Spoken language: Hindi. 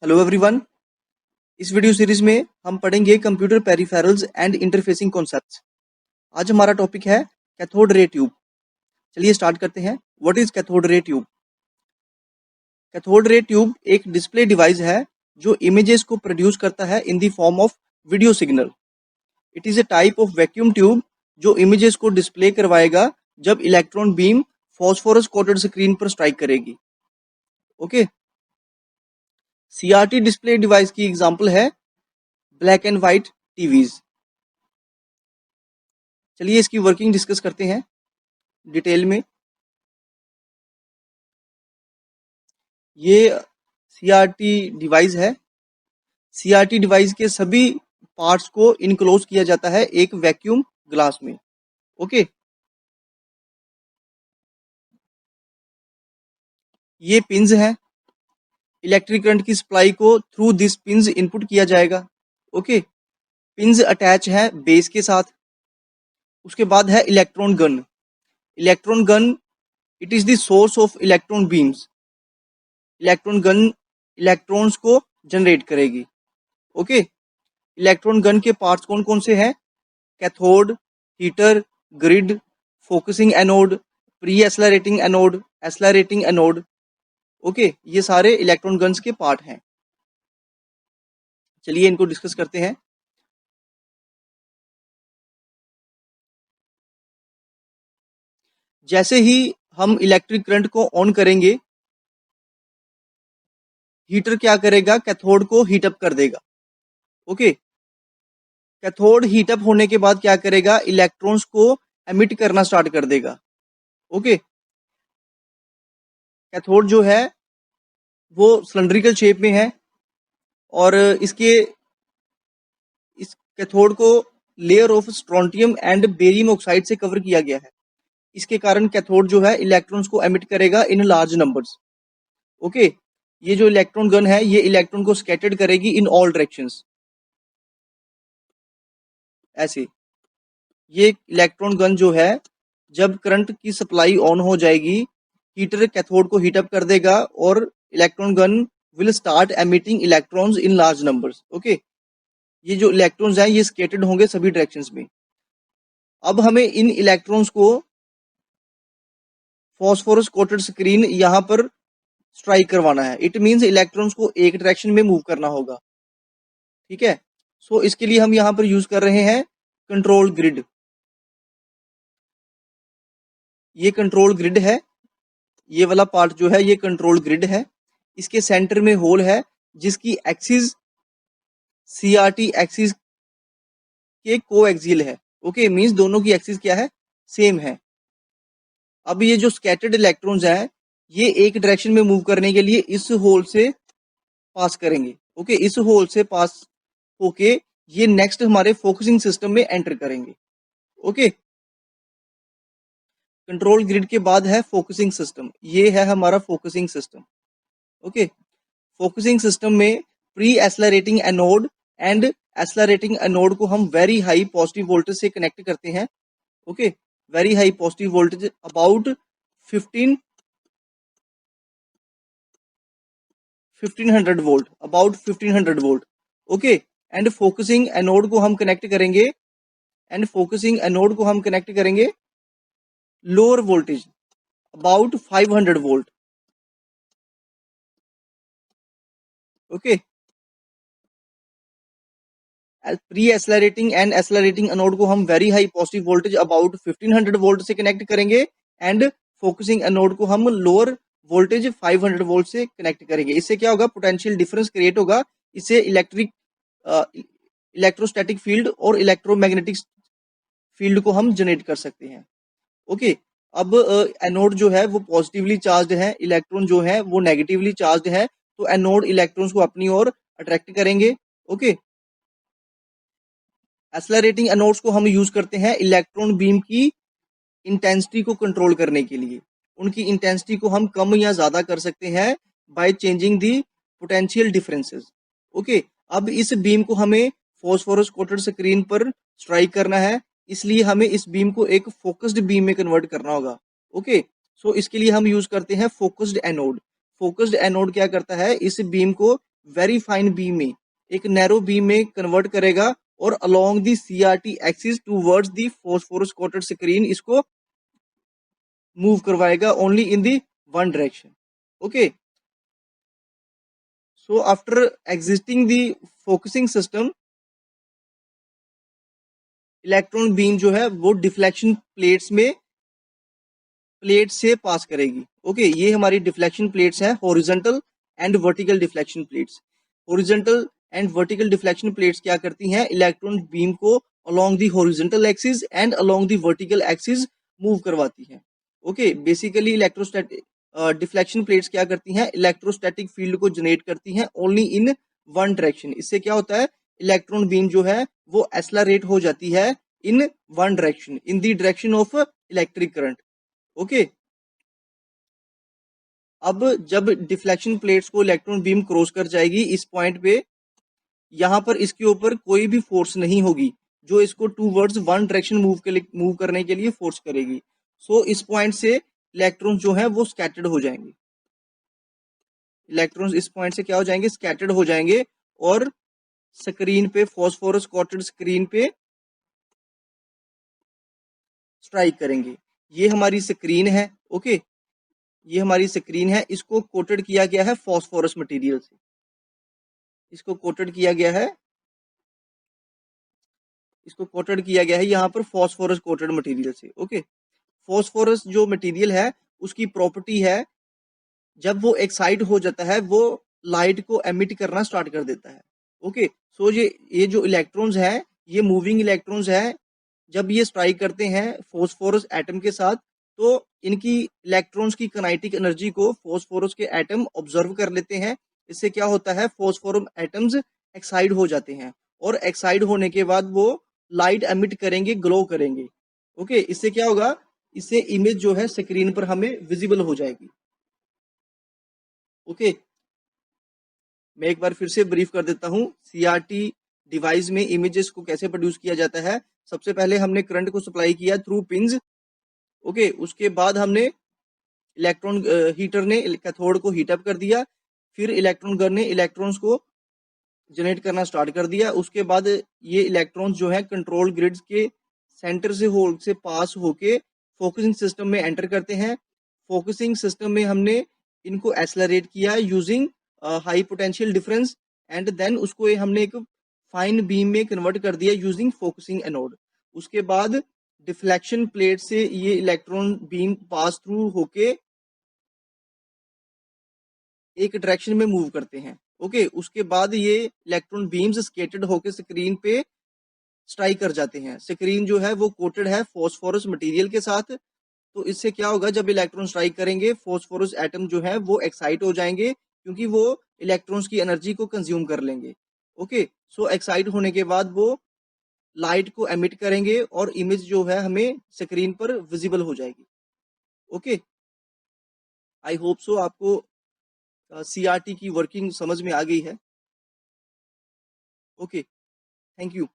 Hello everyone. इस वीडियो सीरीज में हम पढ़ेंगे computer peripherals and interfacing concepts. आज हमारा टॉपिक है कैथोड रे ट्यूब। चलिए स्टार्ट करते हैं। What is cathode ray tube? Cathode ray tube एक डिस्प्ले डिवाइस है जो इमेजेस को प्रोड्यूस करता है in the form of video signal. It is a type of vacuum tube जो इमेजेस को डिस्प्ले करवाएगा जब electron beam phosphorus coated screen पर स्ट्राइक करेगी। ओके। सीआरटी डिस्प्ले डिवाइस की एग्जांपल है ब्लैक एंड व्हाइट टीवीज। चलिए इसकी वर्किंग डिस्कस करते हैं डिटेल में। ये सीआरटी डिवाइस है। सीआरटी डिवाइस के सभी पार्ट्स को इनक्लोज किया जाता है एक वैक्यूम ग्लास में। ओके। ये पिंस हैं। इलेक्ट्रिक करंट की सप्लाई को थ्रू दिस पिंस इनपुट किया जाएगा। ओके। पिंस अटैच है बेस के साथ। उसके बाद है electron gun. Electron gun it is the source of electron beams. Electron gun electrons को जनरेट करेगी। ओके। इलेक्ट्रॉन गन के पार्ट्स कौन कौन से हैं? Cathode, heater, grid, focusing anode, pre accelerating anode, accelerating anode. Okay, ये सारे इलेक्ट्रॉन गन्स के पार्ट हैं। चलिए इनको डिस्कस करते हैं। जैसे ही हम इलेक्ट्रिक करंट को ऑन करेंगे, हीटर क्या करेगा? कैथोड को हीट अप कर देगा। ओके। कैथोड हीट अप होने के बाद क्या करेगा? इलेक्ट्रॉन्स को एमिट करना स्टार्ट कर देगा। ओके। कैथोड जो है वो सिलेंड्रिकल शेप में है और इस कैथोड को layer of strontium and barium oxide से कवर किया गया है। इसके कारण कैथोड जो है इलेक्ट्रॉन्स को एमिट करेगा इन लार्ज नंबर्स। ओके। ये जो इलेक्ट्रॉन गन है ये इलेक्ट्रॉन को स्कैटर्ड करेगी इन ऑल डायरेक्शंस। ऐसे ये इलेक्ट्रॉन गन जो है जब करंट की सप्लाई ऑन हो जाएगी, हीटर कैथोड को हीट अप कर देगा और electron gun will start emitting electrons in large numbers. Okay. ये जो इलेक्ट्रॉन्स हैं ये स्कैटर्ड होंगे सभी डायरेक्शंस में। अब हमें इन इलेक्ट्रॉन्स को फॉस्फोरस कोटेड स्क्रीन यहाँ पर स्ट्राइक करवाना है। इट मींस इलेक्ट्रॉन्स को एक डायरेक्शन में मूव करना होगा। ठीक है। सो इसके लिए हम यहाँ पर यूज कर रहे हैं कंट्रोल ग्रिड। ये कंट्रोल ग्रिड है। ये वाला पार्ट जो है ये कंट्रोल ग्रिड है। इसके सेंटर में होल है जिसकी एक्सिस सीआरटी एक्सिस के कोएक्सियल है। ओके, मींस दोनों की एक्सिस क्या है? सेम है। अब ये जो स्कैटर्ड इलेक्ट्रॉन्स हैं ये एक डायरेक्शन में मूव करने के लिए इस होल से पास करेंगे। ओके, इस होल से पास होके ये नेक्स्ट हमारे फोकसिंग सिस्टम में एंटर करेंगे। ओके। कंट्रोल ग्रिड के बाद है फोकसिंग सिस्टम। ये है हमारा focusing system. Okay. Focusing system में pre accelerating anode and accelerating anode को हम वेरी हाई पॉजिटिव वोल्टेज से कनेक्ट करते हैं। Okay. Very high positive voltage about 1500 volt, about 1500 volt. Okay. And focusing anode को हम कनेक्ट करेंगे lower voltage about 500 volt. Okay. Pre accelerating and accelerating anode को हम very high positive voltage about 1500 volt से कनेक्ट करेंगे एंड फोकसिंग एनोड को हम लोअर वोल्टेज 500 वोल्ट से कनेक्ट करेंगे। इससे क्या होगा? पोटेंशियल डिफरेंस क्रिएट होगा। इससे इलेक्ट्रोस्टैटिक फील्ड और इलेक्ट्रोमैग्नेटिक फील्ड को हम जनरेट कर सकते हैं। ओके। अब एनोड जो है वो पॉजिटिवली चार्ज्ड है, इलेक्ट्रॉन जो है वो नेगेटिवली चार्ज्ड है, तो एनोड इलेक्ट्रॉन्स को अपनी ओर अट्रैक्ट करेंगे। ओके। एस्लरेटिंग एनोड्स को हम यूज करते हैं इलेक्ट्रॉन बीम की इंटेंसिटी को कंट्रोल करने के लिए। उनकी इंटेंसिटी को हम कम या ज्यादा कर सकते हैं by changing the potential differences. Okay. अब इस बीम को हमें फॉस्फोरस कोटेड स्क्रीन पर स्ट्राइक करना है, इसलिए हमें इस बीम को एक फोकस्ड बीम में कन्वर्ट करना होगा। ओके। सो इसके लिए हम यूज करते हैं फोकस्ड एनोड। फोकस्ड एनोड क्या करता है? इस बीम को वेरी फाइन बीम में, एक नैरो बीम में कन्वर्ट करेगा और along the CRT axis towards the phosphorus coated screen इसको मूव करवाएगा only in the one direction. Okay, so after existing the focusing system, electron beam जो है वो डिफ्लेक्शन प्लेट से पास करेगी। ओके, ये हमारी डिफ्लेक्शन प्लेट्स हैं, horizontal and vertical deflection plates. Horizontal and vertical deflection plates क्या करती हैं, इलेक्ट्रॉन बीम को along the horizontal axis and along the vertical axis move करवाती हैं। Okay, basically electrostatic deflection plates क्या करती हैं, इलेक्ट्रोस्टैटिक फील्ड को जनरेट करती हैं ओनली इन वन डायरेक्शन। इससे क्या होता है, इलेक्ट्रॉन बीम जो है वो एक्सेलरेट हो जाती है in one direction, in the direction of electric current. Okay, अब जब डिफ्लेक्शन प्लेट्स को इलेक्ट्रॉन बीम क्रॉस कर जाएगी इस पॉइंट पे, यहां पर इसके ऊपर कोई भी फोर्स नहीं होगी जो इसको टूवर्ड्स वन डायरेक्शन मूव करने के लिए फोर्स करेगी। सो इस पॉइंट से इलेक्ट्रॉन जो है वो स्कैटर्ड हो जाएंगे। इलेक्ट्रॉन्स इस पॉइंट से क्या हो जाएंगे, स्कैटर्ड हो जाएंगे और स्क्रीन पे, फॉस्फोरस कोटेड स्क्रीन पे स्ट्राइक करेंगे। ये हमारी स्क्रीन है। ओके, ये हमारी स्क्रीन है, इसको कोटेड किया गया है फॉस्फोरस मटेरियल से, इसको कोटेड किया गया है, इसको कोटेड किया गया है यहाँ पर फॉस्फोरस कोटेड मटेरियल से। ओके, फॉस्फोरस जो मटेरियल है उसकी प्रॉपर्टी है, जब वो एक्साइट हो जाता है वो लाइट को एमिट करना स्टार्ट कर देता है। ओके, सो ये जो इलेक्ट्रॉन्स हैं, ये मूविंग इलेक्ट्रॉन्स हैं, जब ये स्ट्राइक करते हैं फॉस्फोरस एटम के साथ तो इनकी इलेक्ट्रॉन्स की काइनेटिक एनर्जी को फॉस्फोरस के एटम ऑब्जर्व कर लेते हैं। इससे क्या होता है, फॉस्फोरस एटम्स एक्साइड हो जाते हैं और एक्साइड होने के बाद वो लाइट एमिट करेंगे, ग्लो करेंगे। ओके, इससे क्या होगा, इससे इमेज जो है स्क्रीन पर हमें विजिबल हो जाएगी। ओके, मैं एक बार फिर से ब्रीफ कर देता हूँ, CRT डिवाइस में इमेजेस को कैसे प्रोड्यूस किया जाता है। सबसे पहले हमने करंट को सप्लाई किया थ्रू पिंस। ओके, उसके बाद हमने इलेक्ट्रॉन हीटर ने कैथोड को हीट अप कर दिया, फिर इलेक्ट्रॉन गन ने इलेक्ट्रॉन्स को जनरेट करना स्टार्ट कर दिया। उसके बाद ये इलेक्ट्रॉन्स जो है कंट्रोल ग्रिड्स के सेंटर से होल से पास होके फोकसिंग सिस्टम में एंटर करते हैं। फोकसिंग सिस्टम में हमने इनको एक्सेलरेट किया using high potential difference and then उसको हमने एक फाइन बीम में कन्वर्ट कर दिया यूजिंग फोकसिंग एनोड। उसके बाद डिफ्लेक्शन प्लेट से ये इलेक्ट्रॉन बीम पास थ्रू होके एक डायरेक्शन में मूव करते हैं। ओके, उसके बाद ये इलेक्ट्रॉन बीम्स स्केटर्ड होकर स्क्रीन पे स्ट्राइक कर जाते हैं। स्क्रीन जो है वो कोटेड है फॉस्फोरस मटेरियल के साथ, तो इससे क्या होगा, जब इलेक्ट्रॉन स्ट्राइक करेंगे फॉस्फोरस एटम जो है वो एक्साइट हो जाएंगे क्योंकि वो इलेक्ट्रॉन्स की एनर्जी को कंज्यूम कर लेंगे। ओके, सो एक्साइट होने के बाद वो लाइट को एमिट करेंगे और इमेज जो है हमें स्क्रीन पर विजिबल हो जाएगी। ओके, आई होप सो आपको CRT की वर्किंग समझ में आ गई है। Okay, thank you.